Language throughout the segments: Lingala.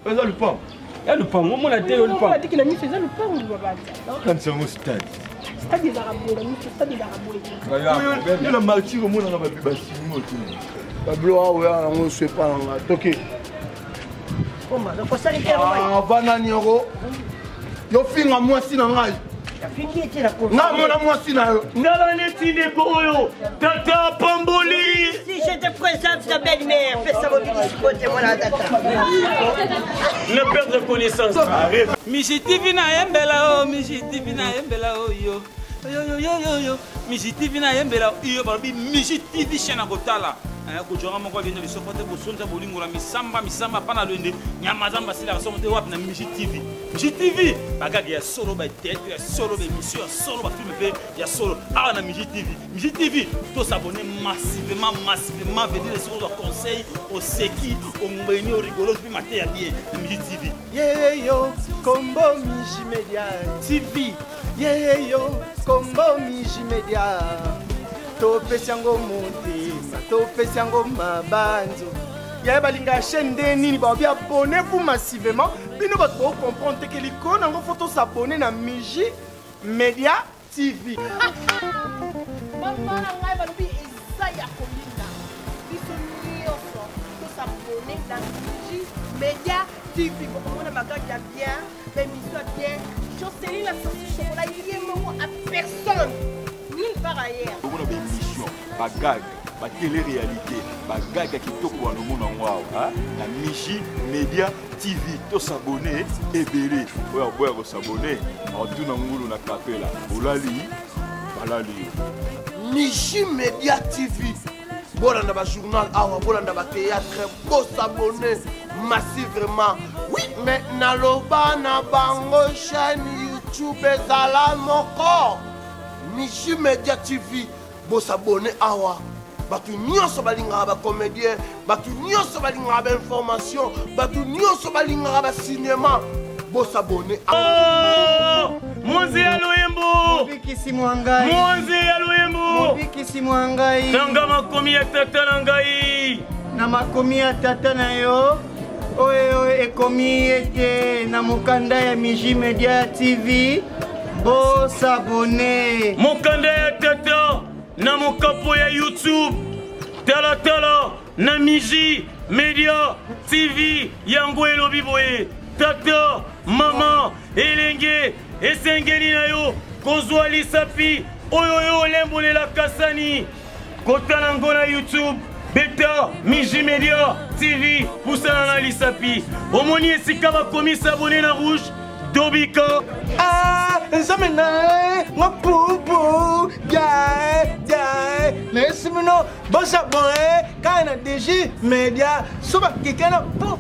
Fais le pan. Il y a le pan, moi, la télé, le pan. On a dit qu'il a mis faisait le pan, on va pas. Quand c'est un stade. Stade des Arabes, stade des Arabes. Il y a la martyre au monde, on a pu bâtir. Pablo, on ne sait pas. Ok. Comment? Donc, on s'arrête à ah, banane euro. Yo finga moi si na ngai. La fille était la cour. Na mona moi si na yo. Ndala neti de boyo. Tata Pamboli. Si je te présente ta belle-mère, fais ça mobiliser côté moi la tata. Ne perdre connaissance. Michi TV na yembela o, Michi TV na yembela o yo. Yo yo yo yo yo. Michi TV na yembela o yo, babi Michi TV chena kotala. Kujora moko vient de sofote pour sonza bolingola misamba pana lende nyamazamba sila somote wap na Michi TV. Michi TV bagage ya solo ba tête ya solo ba émission ya solo ba film fait ya solo ah na Michi TV. Michi TV to s'abonner massivement venir sur le conseil au seki au mbeni au rigolo puis mater ya bien na Michi TV. Yeah yo combo Michi Media TV. Yeah yo combo Michi Media. Topesi yango motema topesi yango mabanzo ya balinga chaîne de nini ba bien abonné vous massivement bino ba ko comprendre que l'icône yango faut s'abonner na Michi Media TV. Maman ngai ba lobi Isaiah Kolinda biso nyonso to s'abonner na Michi Media TV pour qu'on a bagage ya bien l'émission bien Jocelyn la sauce chocolat yémo à personne nulle part ailleurs. On a une émission, bagag, ba télé-réalité, bagag qui toko à nos monde en wow, hein? La Michi Media TV, to s'abonner et belé. Ouais, on s'abonner. En tout dans moulou na capé là. Olali, balali. Michi Media TV. Bolanda ba journal, awa bolanda ba théâtre, beau s'abonner massivement. Oui, maintenant loba na bango chaîne YouTube ezala moko. Michi Media TV, bo s'abonner awa. Batu nyonso balinga ba comédien, batu nyonso balinga ba information, batu nyonso balinga ba cinéma. Bo s'abonner awa. Monzi ya Loyembo. Bikisi mwangai. Monzi ya Loyembo. Bikisi mwangai. Tanga makomi ya tata na ngai. Na makomi ya tata na yo. Oye ekomi ete na mokanda ya Michi Media TV. Bo s'abonner. Mokanda ya tata na mokapo ya YouTube. Tala na Michi Media TV yango elobi boye. Tata, mama, elenge, esengeli na yo, kozwa lisapi, oyoyo lembole la kasani. Kotala ngo na YouTube, beta Michi Media TV, pusana na lisapi. Omoni esika bakomi s'abonner na rouge, Dobika. Ah, nzame na ngopupu, jae. Merci mino, bon s'abonner, kana Michi Media, soba kikena pou.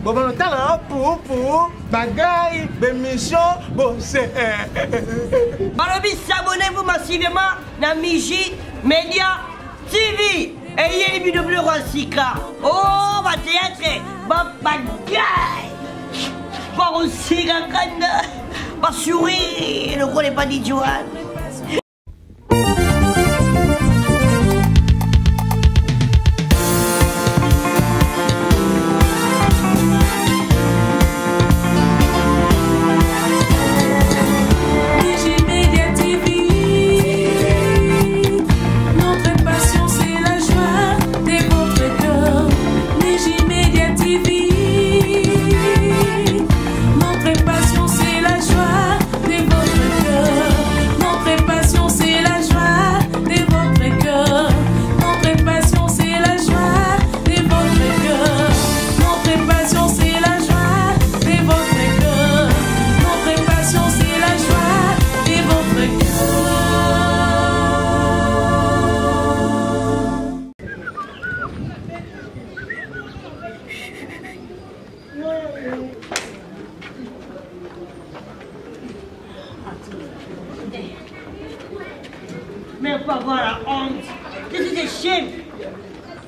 Bon, on a pour bagaille, d'émission, bon, c'est. Balobi, s'abonnez-vous massivement à Michi Media TV. Et il y a les vidéos bleues Sika. Oh, ma théâtre, ma bagaille. Pas aussi, gaganda. Pas sourire, ne connais pas d'Idjouane. Mais pas avoir la honte. C'est des chiens.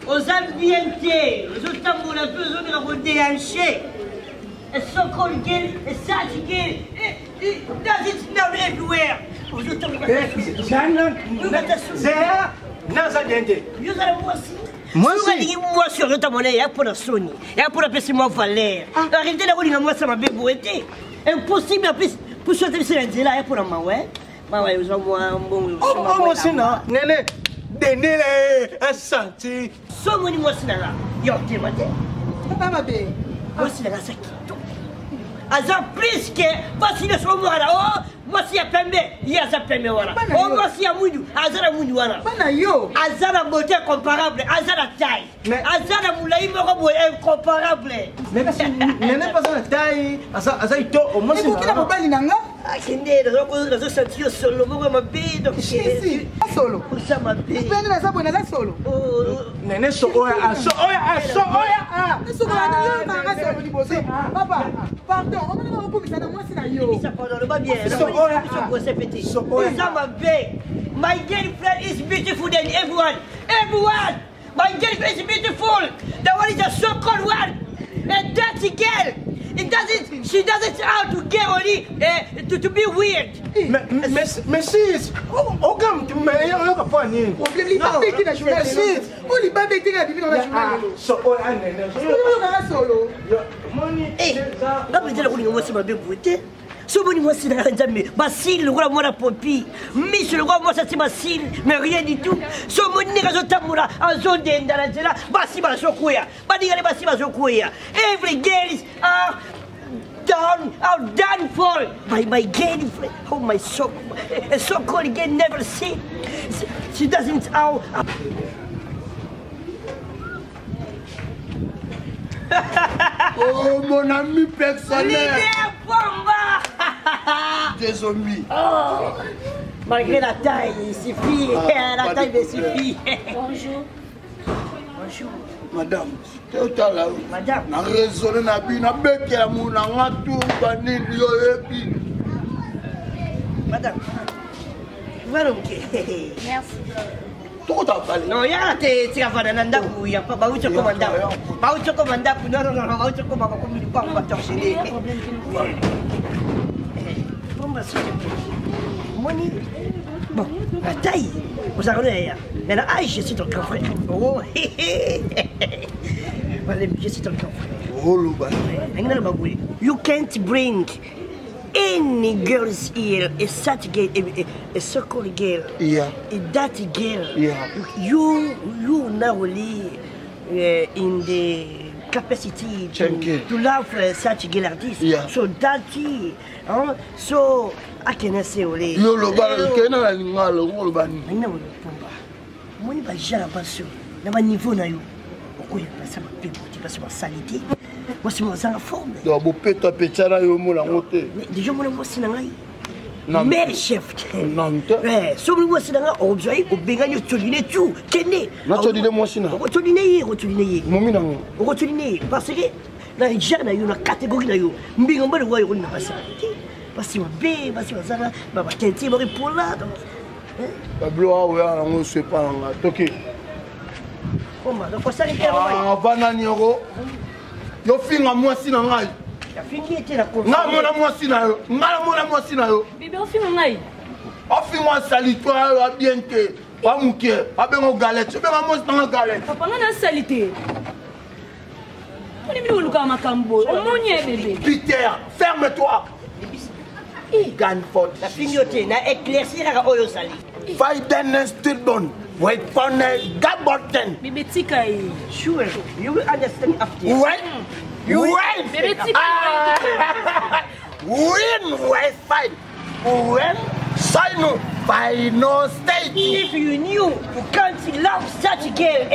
Aux ambientés, aux autres la besoin de la redéhancher. Elles sont colguées, elles s'attiquées. Does it now everywhere? Aux autres, Naza diente. vous allez voir aussi. Moi aussi. Moi sur le temps il y a pour la Sony, il y a pour la PC moi valeur. Arrêtez la route moi ça m'a bien boité. Impossible à plus pour sortir c'est là il y a pour ma ouais. Ma ouais moi bon. Oh moi c'est là. Nene. Dene le asante. So moi moi c'est là. Yo t'es maté. Papa ma bé. Moi c'est là ça qui. Azar plus que parce que so moi là oh moi si ya pembe il y a ça pembe voilà. Oh moi si ya mudu azara mudu voilà. Bana yo. Azara beauté comparable, azara taille. Azara moulay moko incomparable. Même si nene pas ça taille, asa ito au moins c'est. Qui la mobile nanga? Akende rezo sentir solo moko mabe donc si solo. Pour ça mabe. Pende na sabo na solo. Oh nene so oya so oya. So oya na nga solo liboso. Papa, pardon, on va pas ça moi c'est na yo. Ça pardon pas bien. So oya c'est petit. Ça mabe. My girlfriend is beautiful than everyone. Everyone. My girlfriend is beautiful. That one is a so-called one. A dirty girl. She doesn't how to get only to be weird. Mais si, oh gam, tu me y'a pas point ni. Problème li pas bêti na journal. Oh li pas bêti na bibi dans la journal. So oh anene. So solo. Money. Eh, là peut-être qu'on moi c'est ma bien beauté. So bon moi c'est dans jamais. Basile le roi moi la popi. Miss le roi moi ça c'est Basile, mais rien du tout. So mon ni razo tamura en zone d'Andala. Basi ba sokuya. Ba diga basi ba sokuya. Every girl is done for by my girlfriend. Oh my so-called girl never see. She doesn't Oh mon ami personnel. Désolé. Oh, malgré la taille, il suffit. La taille me suffit. Bonjour. Bonjour. Madame, totala. Madame. Na raisonner na bi na beke ya muna ngatu banini yo epi. Madame. Voilà OK. Merci. Tout à parler. Non, ya te tirava na ndaku ya pa ba ucho komanda. Ba ucho komanda ku non ba ucho komanda ko mi pa ba torcher. Money. Bon, la taille. Vous avez mais la hache, je suis ton grand frère. Oh, je suis ton grand frère. Oh, Luba. You can't bring any girls here, a such girl, a so-called girl, yeah, a dirty girl. Yeah. You now live in the capacity to love such girl artist. Yeah. So dirty, so I can say only. Yo Luba, kena la ngalo Luba ni. Ina wolo pomba. Moni ba jara baso. Na ba niveau na yo. Okoya pasa ba pebo, ti pasa ba salite. Moi c'est mon sang forme. Do bo peto petara yo mo la ngote. Déjà mon moi sina ngai. Non. Mais chef. Non. Eh, so moi sina ngai objoy obenga toline tout. Kene. Na toline moi sina. Toline. Momi nango. Toline parce que na jana yo na catégorie na yo. Mbinga mbele wa yo na pasa. Parce que be, parce que ça ba tenti ba pour là. Pablo awa nango se pa nga toki. Comment donc ça les faire ah banani yoko yo finga mwasi na ngai ya fingi était la confiance nga mona mwasi na yo nga mona mwasi na yo bébé on finga ngai o finga salitoire a bien que wa muke abengo galette benga mwasi na galette papa nga na salité on est venu au luka makambo on monye bébé Peter ferme-toi Ganford la fingi était na éclaircir à oyo sali Biden still done wait for the gaboten bébé tika sure you will understand after wait bébé tika win fight when sign final stage if you knew you can't love such a girl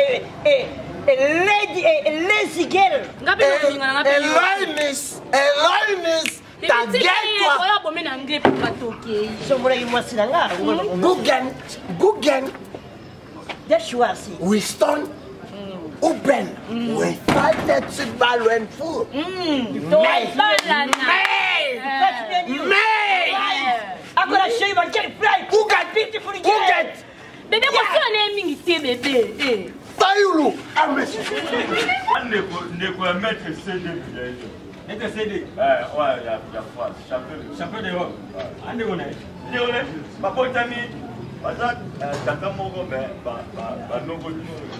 a lady a lazy girl ngapi no finga ngapi Elainis Guggen Winston Uben we fighted ball and food May I'm gonna show you my girlfriend Guggen beautiful girl bébé ko sala ne mingi te bébé Tayulu amesu Ndeko ya maître CD Nete CD ouais ya fois champion d'Europe ande on est Léoné Bapotami tata moko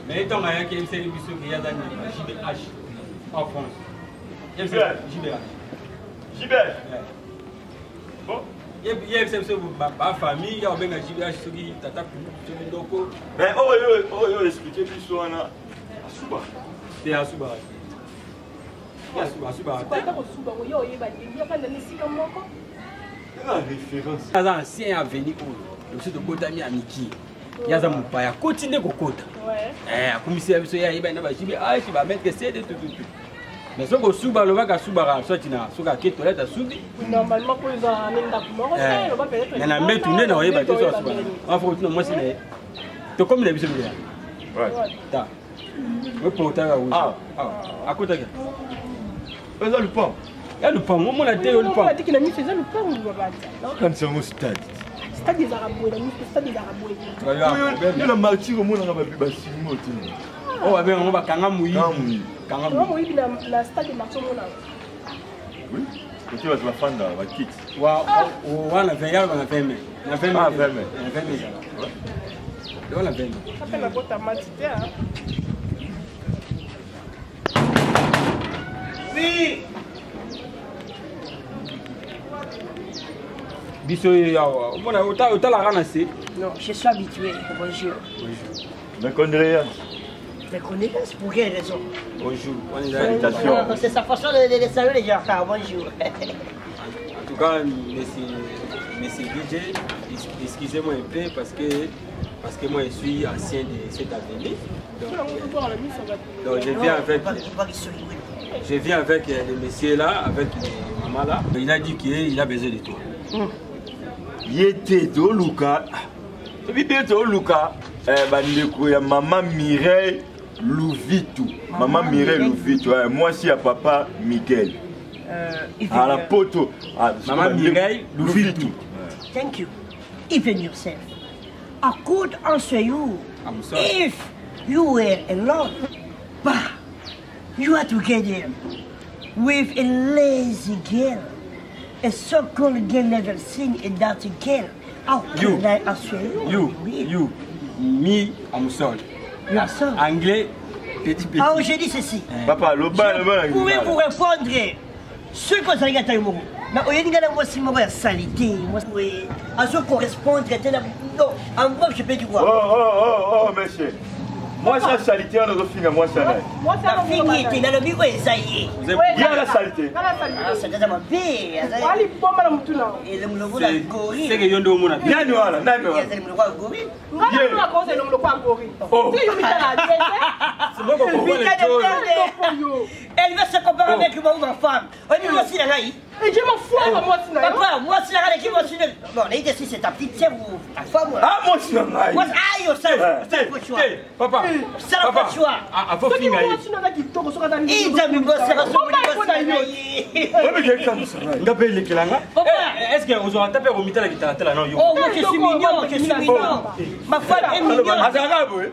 mais ntongo ayaki yebiseli biso ke yaza nyama JBH en France JBH bon yebisa biso bafamille ya obenga JBH soki tata soki ndoko mais oyo explike biso wana asuba te asuba aza ancien ya aveni oyo losi tobotami ya miki yaza mopaya koti nde kokota akomisela biso ye ayebani na bajibe ashi bametre sede tututu mais soki osuba alobaka asubaka soti na soki ake toilette asubi na mbetu nde na oyeba te so asuba afo kotina mwasi na ye tokomi na biso bileya ta opotaka akotaka eza lupango ya lupango omona te yo lupango kanisa yango stade stade ezalaka boye na miso stade ezalaka boye yo na martire omonaka basilimo te oyo babenga ngo bakanga moyibi moyibi na stade marché omonaka kote bato bafanda bakiti wana 20 yalo na 20 mai na 20 mai ezala wana 20 mai ape nakota mati te biso yawa omona otalaka na se Non, je suis habitué. Bonjour. mes condoléances Mais condoléances, pour quelle raison? bonjour C'est sa façon de saluer les gens. Bonjour. en tout cas monsieur DJ excusez-moi un peu parce que moi je suis ancien de cette avenue donc je viens avec le monsieur là avec les maman là il a dit qu'il a besoin de toi yete toluka tobibe toluka bandeko ya mama Mireille Louvitu mama Mireille Louvitu moi si à papa Miguel à la poto mama Mireille Louvitu. Thank you. Even yourself. I could answer you if you were alone, but you are together with a lazy girl. A so-called girl never seen a dirty girl. How can I answer you? You, me, I'm sorry. You are sorry. Anglais, petit. Ah, j'ai dit ceci. Papa, Je pouvais vous répondre ce que vous avez dit. Mais au lieu de dire moi si moi la salité, moi oui, à ce correspondre non, en gros je peux dire quoi? Oh monsieur. Moi ça salité on doit finir moi ça. Moi ça fini, tu as le but ça y est. Il y a la salité. Ah c'est déjà ma vie. Ali bomba la mutuna. Et le mlogo la gorille. C'est que yondo mona. Nani wala, nani wala. Il y a le mlogo la gorille. Ngana mwa cause le mlogo la gorille. Tu yo mitala tete. C'est moi qui comprends les choses. Elle veut se comparer avec ma femme. On dit moi aussi la gaï. Et je m'en fous moi si na. Papa, moi si la gaï qui moi si. Bon, là ici c'est ta petite sœur ou ta femme. Ah moi si la gaï. Moi aïe ça. Ça pas choix. Papa. Ça n'a pas choix. Ah faut finir. Moi si na ga kitoko soka dali. Il t'a mis bosse sur Papa mais quelqu'un ça. Ngape le kilanga. Est-ce que vous aurez tapé au mitala kitala non yo. Oh moi je suis mignon, je suis mignon. Ma femme est mignonne. Azanga boy.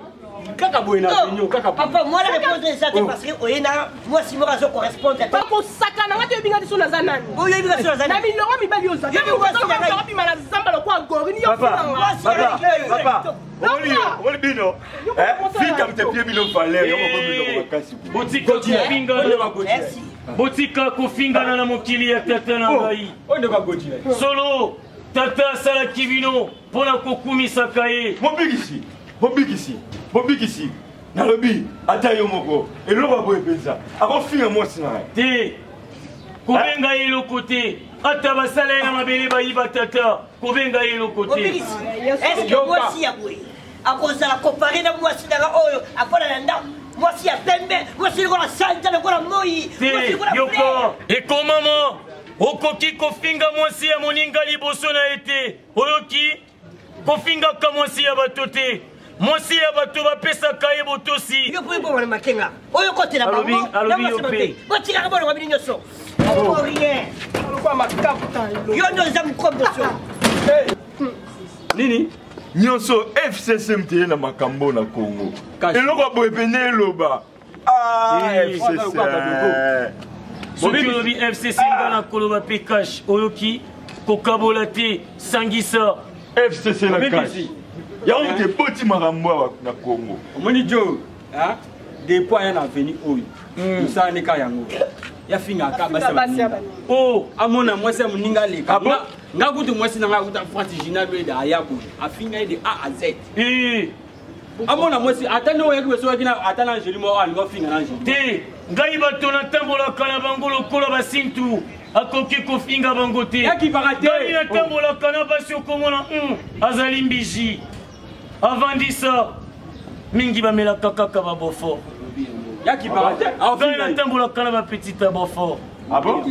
Kaka boy na mignon, kaka. Papa, moi la réponse de ça c'est parce que oyena moi si moi ça correspond à Papa sakana ngati yebinga diso na zanani. Oh yebinga diso na zanani. Na milongo mibali yo zanani. Yebinga diso na zanani mala zamba lo kwa gori ni yo. Papa. Oli bino. Fika mtepie bino fale yo ko bino makasi. Botika kufingana. Botika kufingana na mokili ya tata na ngai. Onde ka gojila. Solo tata sala kibino pona kokumisa kaye. Bobikisi. Nalobi ata yo moko. Eloko boye penza. Akofinga mwasi na. Te. Kobenga yelo côté. Ata basala na mabele bayiba tata. Kobenga yelo côté. Est-ce que moi si aboué? À cause de la comparer na moi si na oyo, akola na nda. Moi si a pembe, moi si ko la santa ko la moi. Yoko. Et comment okoki kofinga mwasi ya moninga liboso na ete. Oyoki kofinga ka mwasi ya batote. Mwasi ya bato bapesaka ye botosi. Yo pouvez voir le makenga. Oyo côté la bango. Alobi yope. Botika ka bolo babini nyoso. Oh rien. Kwa makaputa ilo. Yo ndo za mkombo so. Nini? Nyonso FCCMT na makambo na Congo. Eloko boye pene eloba. Ah FCC. Soki olobi FCC ngana koloba pe cash oyoki kokabola te sangisa. FCC na cash. yango ke boti makambo na Congo omoni jo depuis aya na veni oyo tosala ne ka yango ya finga ka basi oh amona mwasi ya moninga leka nga kutu mwasi na nga kuta France Gina be da ayabo afinga de A à Z amona mwasi atane oyo kweso wakina atana Angeli mo alingo finga na Angeli te ngai bato na tambola kana bango lokola basintu akoki kofinga bango te yaki parate ngai na tambola kana basi okomona azali mbiji avant ça mingi bamelaka kaka babofo yaki parate ngai na tambola kana bapetita bofo ah bon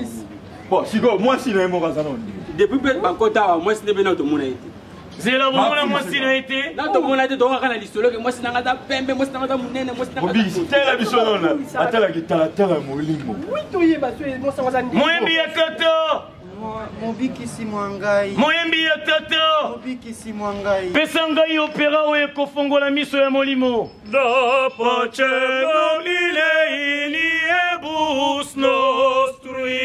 bon siko mwasi na mo kazana depuis pe bakota mwasi ne bena to mona ete zela bomona mwasi na ete na to mona ete to kana lisolo ke mwasi nanga ta pembe mwasi nanga ta munene mwasi nanga ta tela biso na atala kitala tala molimo oui to yeba so mo sangaza ndi moyembi ya tata mobikisi mwangai moyembi ya tata mobikisi mwangai pesa ngai opera oyo ekofongola miso ya molimo da pace nomile iniebus nostri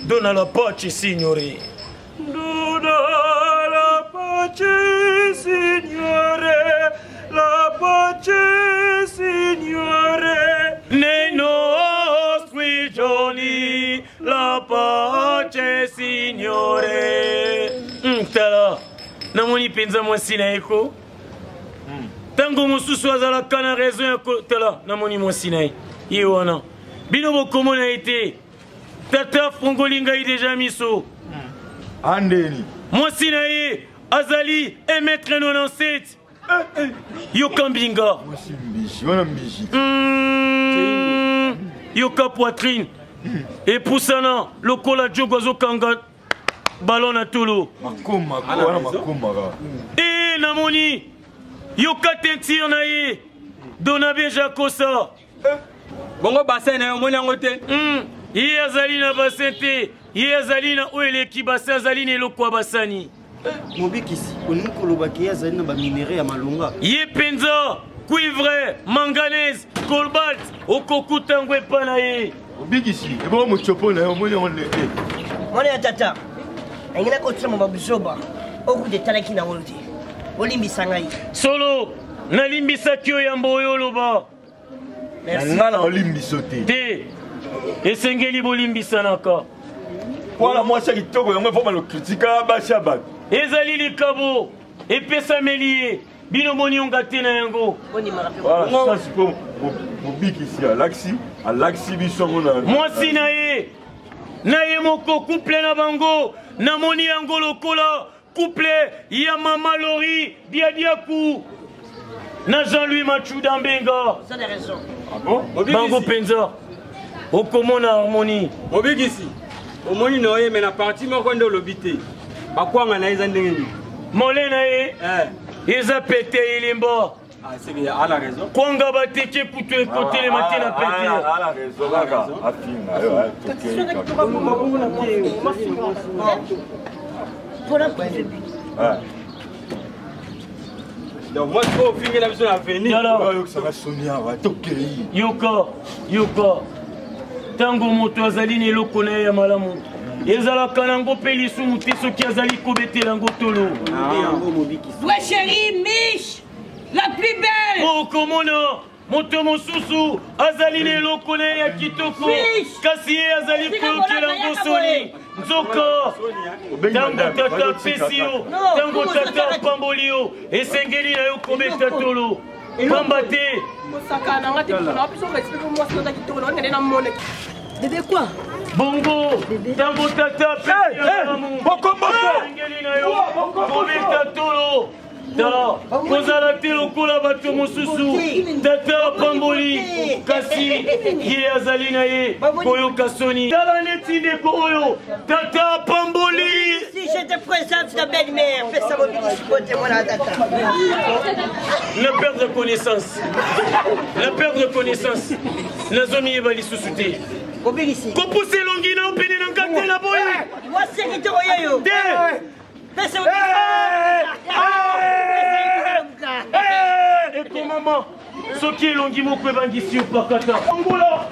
dona la pace signore dona la pace signore la pace signore nei nostri giorni la pace signore tala namoni penza mwasi na eko tango mosusu azalaka na raison ya tala namoni mwasi na ye wana bino bokomona ete tata fongoli ngai deja miso andeni mwasi na ye azali 1m97 yoka mbinga mwasi mbishi wana mbishi yoka poitrine epusana lokola jogo azokanga ballon na tolo makoma namoni yoka tentire na ye dona beja kosa bongo bassin na yo moni yango te ye azali na bassin te ye azali na oyo eleki bassin azali na eloko ya basani mobikisi olingi kolobaki ye azali na baminere ya malonga ye mpenza cuivre manganese cobalt okokuta yango epa na ye obikisi eboko mochopo na yo omoni yango ndenge mwana ya tata engena kotsama babuzoba okude talaki na ngolo te olimbisa ngai solo nalimbisaki yo yambo oyo oloba nga na olimbiso te esengeli bolimbisanaka wana mwasi ya kitoko yango efo balokritika basi ya bato ezali likabo epesameli ye bino monionga te na yango siko mobikisi alakisi biso ngo na mwasi na ye moko couple na bango namoni yango lokola couple ya mama Lori Diadiaku na Jean-Louis Machuda Mbenga bango penza okomona harmonie mobikisi omoni na ye me na parti moko nde olobi te bakwanga na eza ndenge nini mole na ye eza pete ilimba kwanga bateke kutu ekotelema te na pete yoka ntango moto azali na eloko na ye ya malamu ezalaka nango mpe lisumu te soki azali kobetela yango tolo ouais chérie Mich la plus belle okomona moto mosusu azali na eloko na ye ya kitoko kasi ye azali koyokela yango soni nzoka ntango tata apesi yo ntango tata apamboli yo esengeli na yo kobeta tolo pamba te Bébé quoi? Bongo, tango tata apesi esengeli na yo kobeta tolo tala kozala te lokola bato mosusu tata apamboli kasi ye azali na ye koyoka soni tala neti ndeko oyo tata apamboli. Si je te présente ta belle-mère, fais ça mobilise côté moi la tata. Ne perdre connaissance. Ne perdre connaissance. Nazomi yeba lisusu te. Mobilise. Kopuse longi na opene na ngate na boye. Moi c'est qui te royo. Fais ça mobilise. Eko maman. Soki elongi moko ebangisi yo pakata. Angola.